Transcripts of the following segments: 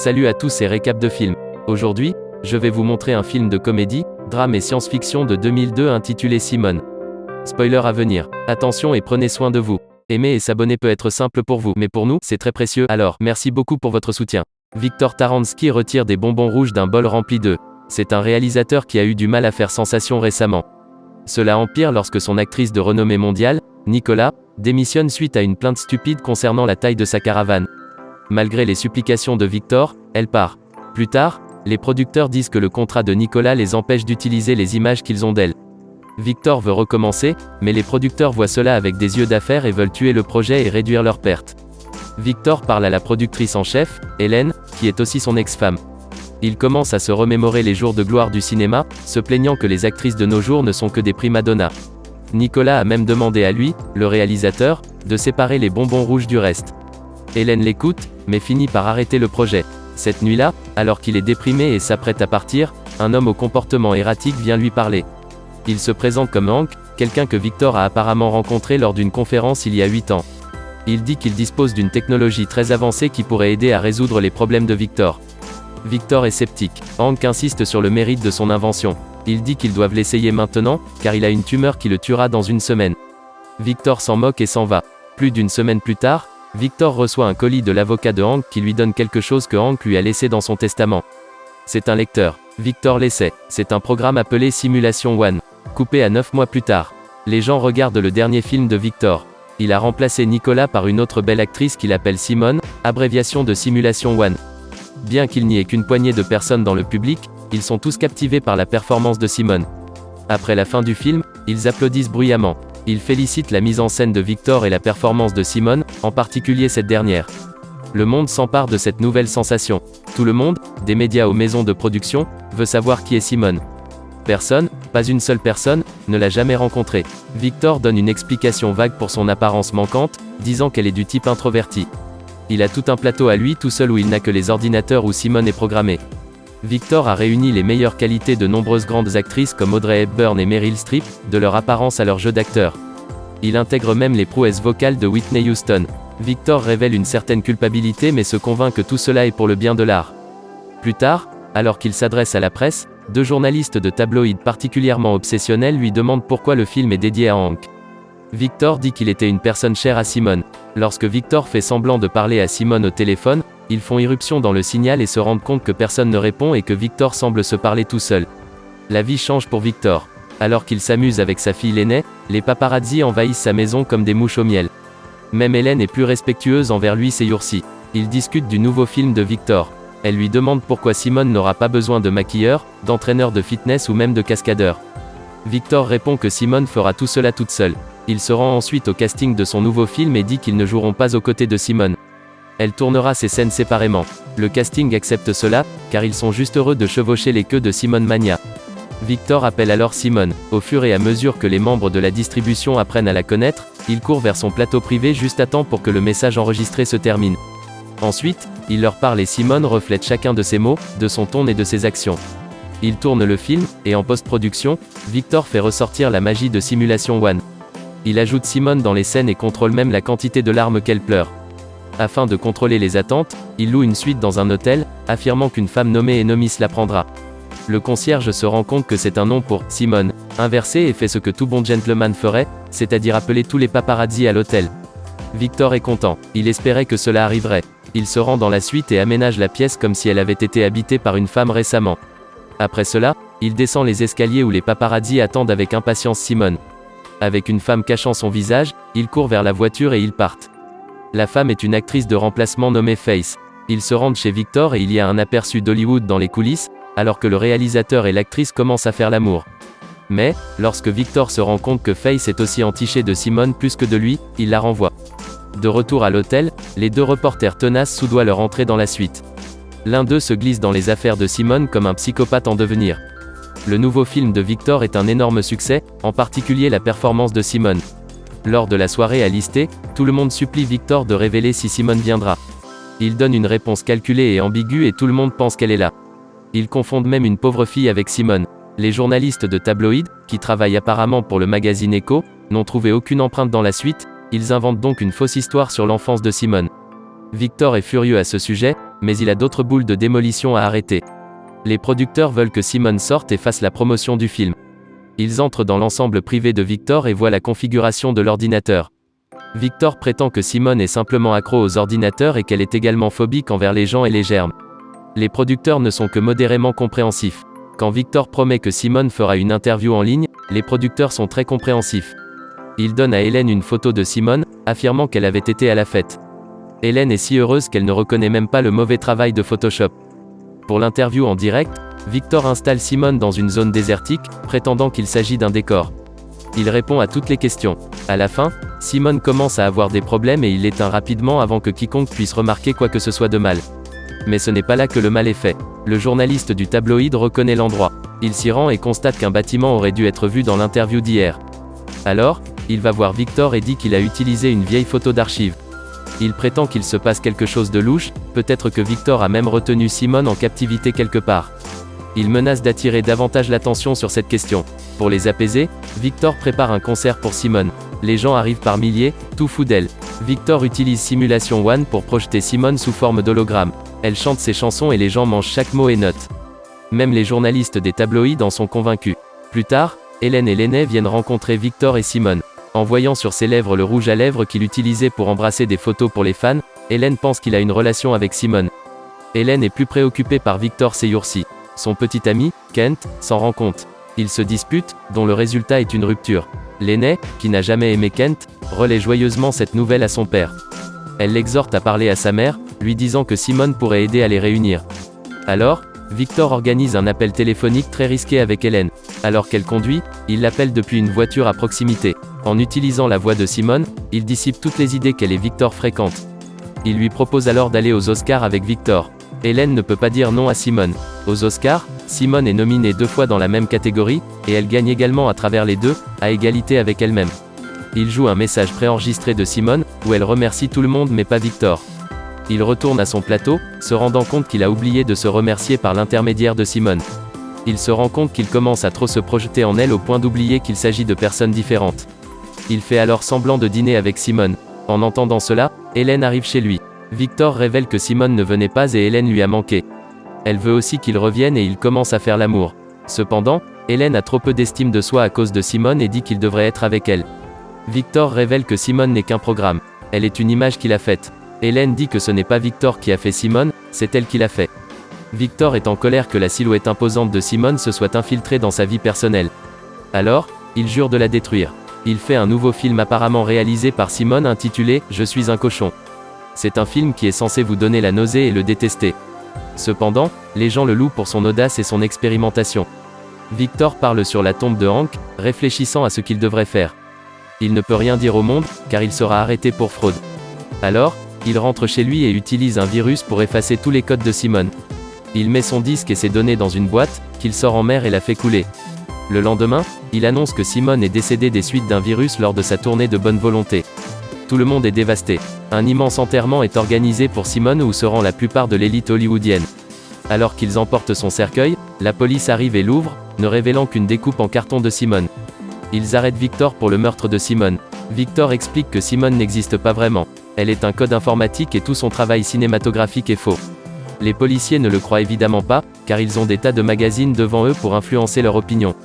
Salut à tous et récap de film. Aujourd'hui, je vais vous montrer un film de comédie, drame et science-fiction de 2002 intitulé Simone. Spoiler à venir. Attention et prenez soin de vous. Aimer et s'abonner peut être simple pour vous, mais pour nous, c'est très précieux, alors merci beaucoup pour votre soutien. Viktor Taransky retire des bonbons rouges d'un bol rempli d'œufs. C'est un réalisateur qui a eu du mal à faire sensation récemment. Cela empire lorsque son actrice de renommée mondiale, Nicola, démissionne suite à une plainte stupide concernant la taille de sa caravane. Malgré les supplications de Viktor, elle part. Plus tard, les producteurs disent que le contrat de Nicola les empêche d'utiliser les images qu'ils ont d'elle. Viktor veut recommencer, mais les producteurs voient cela avec des yeux d'affaires et veulent tuer le projet et réduire leurs pertes. Viktor parle à la productrice en chef, Hélène, qui est aussi son ex-femme. Il commence à se remémorer les jours de gloire du cinéma, se plaignant que les actrices de nos jours ne sont que des primadonnas. Nicolas a même demandé à lui, le réalisateur, de séparer les bonbons rouges du reste. Hélène l'écoute, mais finit par arrêter le projet. Cette nuit-là, alors qu'il est déprimé et s'apprête à partir, un homme au comportement erratique vient lui parler. Il se présente comme Hank, quelqu'un que Viktor a apparemment rencontré lors d'une conférence il y a 8 ans. Il dit qu'il dispose d'une technologie très avancée qui pourrait aider à résoudre les problèmes de Viktor. Viktor est sceptique. Hank insiste sur le mérite de son invention. Il dit qu'ils doivent l'essayer maintenant, car il a une tumeur qui le tuera dans une semaine. Viktor s'en moque et s'en va. Plus d'une semaine plus tard, Viktor reçoit un colis de l'avocat de Hank qui lui donne quelque chose que Hank lui a laissé dans son testament. C'est un lecteur. Viktor l'essaie. C'est un programme appelé Simulation One. Coupé à 9 mois plus tard. Les gens regardent le dernier film de Viktor. Il a remplacé Nicola par une autre belle actrice qu'il appelle Simone, abréviation de Simulation One. Bien qu'il n'y ait qu'une poignée de personnes dans le public, ils sont tous captivés par la performance de Simone. Après la fin du film, ils applaudissent bruyamment. Ils félicitent la mise en scène de Viktor et la performance de Simone, en particulier cette dernière. Le monde s'empare de cette nouvelle sensation. Tout le monde, des médias aux maisons de production, veut savoir qui est Simone. Personne, pas une seule personne, ne l'a jamais rencontrée. Viktor donne une explication vague pour son apparence manquante, disant qu'elle est du type introverti. Il a tout un plateau à lui tout seul où il n'a que les ordinateurs où Simone est programmée. Viktor a réuni les meilleures qualités de nombreuses grandes actrices comme Audrey Hepburn et Meryl Streep, de leur apparence à leur jeu d'acteur. Il intègre même les prouesses vocales de Whitney Houston. Viktor révèle une certaine culpabilité mais se convainc que tout cela est pour le bien de l'art. Plus tard, alors qu'il s'adresse à la presse, 2 journalistes de tabloïds particulièrement obsessionnels lui demandent pourquoi le film est dédié à Hank. Viktor dit qu'il était une personne chère à Simone. Lorsque Viktor fait semblant de parler à Simone au téléphone, ils font irruption dans le signal et se rendent compte que personne ne répond et que Viktor semble se parler tout seul. La vie change pour Viktor. Alors qu'il s'amuse avec sa fille l'aînée, les paparazzi envahissent sa maison comme des mouches au miel. Même Hélène est plus respectueuse envers lui ces jours-ci. Ils discutent du nouveau film de Viktor. Elle lui demande pourquoi Simone n'aura pas besoin de maquilleur, d'entraîneur de fitness ou même de cascadeur. Viktor répond que Simone fera tout cela toute seule. Il se rend ensuite au casting de son nouveau film et dit qu'ils ne joueront pas aux côtés de Simone. Elle tournera ses scènes séparément. Le casting accepte cela, car ils sont juste heureux de chevaucher les queues de Simone Mania. Viktor appelle alors Simone. Au fur et à mesure que les membres de la distribution apprennent à la connaître, il court vers son plateau privé juste à temps pour que le message enregistré se termine. Ensuite, il leur parle et Simone reflète chacun de ses mots, de son ton et de ses actions. Il tourne le film, et en post-production, Viktor fait ressortir la magie de Simulation One. Il ajoute Simone dans les scènes et contrôle même la quantité de larmes qu'elle pleure. Afin de contrôler les attentes, il loue une suite dans un hôtel, affirmant qu'une femme nommée Enomis la prendra. Le concierge se rend compte que c'est un nom pour Simone, inversé et fait ce que tout bon gentleman ferait, c'est-à-dire appeler tous les paparazzi à l'hôtel. Viktor est content, il espérait que cela arriverait. Il se rend dans la suite et aménage la pièce comme si elle avait été habitée par une femme récemment. Après cela, il descend les escaliers où les paparazzi attendent avec impatience Simone. Avec une femme cachant son visage, il court vers la voiture et ils partent. La femme est une actrice de remplacement nommée Face. Ils se rendent chez Viktor et il y a un aperçu d'Hollywood dans les coulisses, alors que le réalisateur et l'actrice commencent à faire l'amour. Mais, lorsque Viktor se rend compte que Face est aussi entichée de Simone plus que de lui, il la renvoie. De retour à l'hôtel, les 2 reporters tenaces soudoient leur entrée dans la suite. L'un d'eux se glisse dans les affaires de Simone comme un psychopathe en devenir. Le nouveau film de Viktor est un énorme succès, en particulier la performance de Simone. Lors de la soirée à Lister, tout le monde supplie Viktor de révéler si Simone viendra. Il donne une réponse calculée et ambiguë et tout le monde pense qu'elle est là. Ils confondent même une pauvre fille avec Simone. Les journalistes de tabloïds, qui travaillent apparemment pour le magazine Echo, n'ont trouvé aucune empreinte dans la suite, ils inventent donc une fausse histoire sur l'enfance de Simone. Viktor est furieux à ce sujet, mais il a d'autres boules de démolition à arrêter. Les producteurs veulent que Simone sorte et fasse la promotion du film. Ils entrent dans l'ensemble privé de Victor et voient la configuration de l'ordinateur. Victor prétend que Simone est simplement accro aux ordinateurs et qu'elle est également phobique envers les gens et les germes. Les producteurs ne sont que modérément compréhensifs. Quand Victor promet que Simone fera une interview en ligne, les producteurs sont très compréhensifs. Ils donnent à Hélène une photo de Simone, affirmant qu'elle avait été à la fête. Hélène est si heureuse qu'elle ne reconnaît même pas le mauvais travail de Photoshop. Pour l'interview en direct, Victor installe Simone dans une zone désertique, prétendant qu'il s'agit d'un décor. Il répond à toutes les questions. À la fin, Simone commence à avoir des problèmes et il l'éteint rapidement avant que quiconque puisse remarquer quoi que ce soit de mal. Mais ce n'est pas là que le mal est fait. Le journaliste du tabloïd reconnaît l'endroit. Il s'y rend et constate qu'un bâtiment aurait dû être vu dans l'interview d'hier. Alors, il va voir Victor et dit qu'il a utilisé une vieille photo d'archive. Il prétend qu'il se passe quelque chose de louche, peut-être que Victor a même retenu Simone en captivité quelque part. Il menace d'attirer davantage l'attention sur cette question. Pour les apaiser, Victor prépare un concert pour Simone. Les gens arrivent par milliers, tout fou d'elle. Victor utilise Simulation One pour projeter Simone sous forme d'hologramme. Elle chante ses chansons et les gens mangent chaque mot et note. Même les journalistes des tabloïds en sont convaincus. Plus tard, Hélène et Lenné viennent rencontrer Victor et Simone. En voyant sur ses lèvres le rouge à lèvres qu'il utilisait pour embrasser des photos pour les fans, Hélène pense qu'il a une relation avec Simone. Hélène est plus préoccupée par Victor ces jours-ci. Son petit ami, Kent, s'en rend compte. Ils se disputent, dont le résultat est une rupture. L'aînée, qui n'a jamais aimé Kent, relaie joyeusement cette nouvelle à son père. Elle l'exhorte à parler à sa mère, lui disant que Simone pourrait aider à les réunir. Alors, Victor organise un appel téléphonique très risqué avec Hélène. Alors qu'elle conduit, il l'appelle depuis une voiture à proximité. En utilisant la voix de Simone, il dissipe toutes les idées qu'elle et Victor fréquentent. Il lui propose alors d'aller aux Oscars avec Victor. Hélène ne peut pas dire non à Simone. Aux Oscars, Simone est nominée 2 fois dans la même catégorie, et elle gagne également à travers les deux, à égalité avec elle-même. Il joue un message préenregistré de Simone, où elle remercie tout le monde mais pas Victor. Il retourne à son plateau, se rendant compte qu'il a oublié de se remercier par l'intermédiaire de Simone. Il se rend compte qu'il commence à trop se projeter en elle au point d'oublier qu'il s'agit de personnes différentes. Il fait alors semblant de dîner avec Simone. En entendant cela, Hélène arrive chez lui. Victor révèle que Simone ne venait pas et Hélène lui a manqué. Elle veut aussi qu'il revienne et ils commencent à faire l'amour. Cependant, Hélène a trop peu d'estime de soi à cause de Simone et dit qu'il devrait être avec elle. Victor révèle que Simone n'est qu'un programme. Elle est une image qu'il a faite. Hélène dit que ce n'est pas Victor qui a fait Simone, c'est elle qui l'a fait. Victor est en colère que la silhouette imposante de Simone se soit infiltrée dans sa vie personnelle. Alors, il jure de la détruire. Il fait un nouveau film apparemment réalisé par Simone intitulé « Je suis un cochon ». C'est un film qui est censé vous donner la nausée et le détester. Cependant, les gens le louent pour son audace et son expérimentation. Victor parle sur la tombe de Hank, réfléchissant à ce qu'il devrait faire. Il ne peut rien dire au monde, car il sera arrêté pour fraude. Alors, il rentre chez lui et utilise un virus pour effacer tous les codes de Simone. Il met son disque et ses données dans une boîte, qu'il sort en mer et la fait couler. Le lendemain, il annonce que Simone est décédée des suites d'un virus lors de sa tournée de bonne volonté. Tout le monde est dévasté. Un immense enterrement est organisé pour Simone où se rend la plupart de l'élite hollywoodienne. Alors qu'ils emportent son cercueil, la police arrive et l'ouvre, ne révélant qu'une découpe en carton de Simone. Ils arrêtent Victor pour le meurtre de Simone. Victor explique que Simone n'existe pas vraiment. Elle est un code informatique et tout son travail cinématographique est faux. Les policiers ne le croient évidemment pas, car ils ont des tas de magazines devant eux pour influencer leur opinion.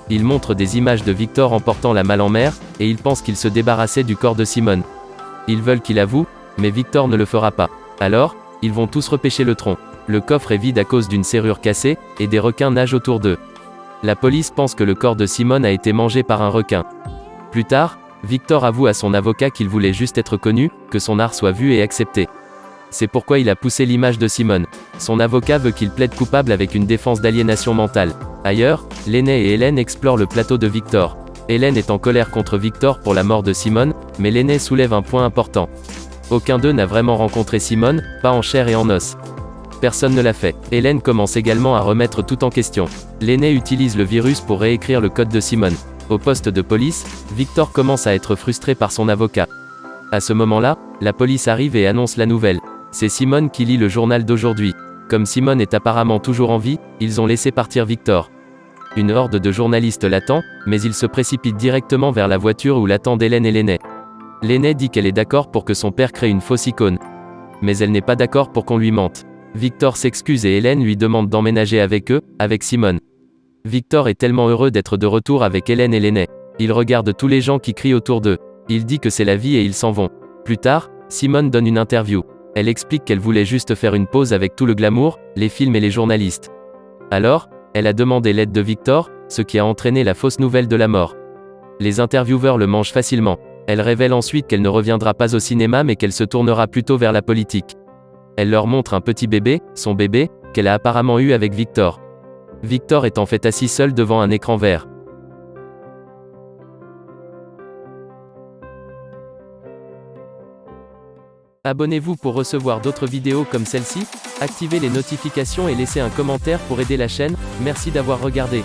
Ils montrent des images de Victor emportant la malle en mer, et ils pensent qu'il se débarrassait du corps de Simone. Ils veulent qu'il avoue, mais Victor ne le fera pas. Alors, ils vont tous repêcher le tronc. Le coffre est vide à cause d'une serrure cassée, et des requins nagent autour d'eux. La police pense que le corps de Simone a été mangé par un requin. Plus tard, Victor avoue à son avocat qu'il voulait juste être connu, que son art soit vu et accepté. C'est pourquoi il a poussé l'image de Simone. Son avocat veut qu'il plaide coupable avec une défense d'aliénation mentale. Ailleurs, Lenné et Hélène explorent le plateau de Victor. Hélène est en colère contre Victor pour la mort de Simone, mais Lenné soulève un point important. Aucun d'eux n'a vraiment rencontré Simone, pas en chair et en os. Personne ne l'a fait. Hélène commence également à remettre tout en question. Lenné utilise le virus pour réécrire le code de Simone. Au poste de police, Victor commence à être frustré par son avocat. À ce moment-là, la police arrive et annonce la nouvelle. C'est Simone qui lit le journal d'aujourd'hui. Comme Simone est apparemment toujours en vie, ils ont laissé partir Victor. Une horde de journalistes l'attend, mais ils se précipitent directement vers la voiture où l'attendent Hélène et Lenné. Lenné dit qu'elle est d'accord pour que son père crée une fausse icône. Mais elle n'est pas d'accord pour qu'on lui mente. Victor s'excuse et Hélène lui demande d'emménager avec eux, avec Simone. Victor est tellement heureux d'être de retour avec Hélène et l'aîné. Il regarde tous les gens qui crient autour d'eux. Il dit que c'est la vie et ils s'en vont. Plus tard, Simone donne une interview. Elle explique qu'elle voulait juste faire une pause avec tout le glamour, les films et les journalistes. Alors, elle a demandé l'aide de Victor, ce qui a entraîné la fausse nouvelle de la mort. Les intervieweurs le mangent facilement. Elle révèle ensuite qu'elle ne reviendra pas au cinéma mais qu'elle se tournera plutôt vers la politique. Elle leur montre un petit bébé, son bébé, qu'elle a apparemment eu avec Victor. Victor est en fait assis seul devant un écran vert. Abonnez-vous pour recevoir d'autres vidéos comme celle-ci, activez les notifications et laissez un commentaire pour aider la chaîne. Merci d'avoir regardé.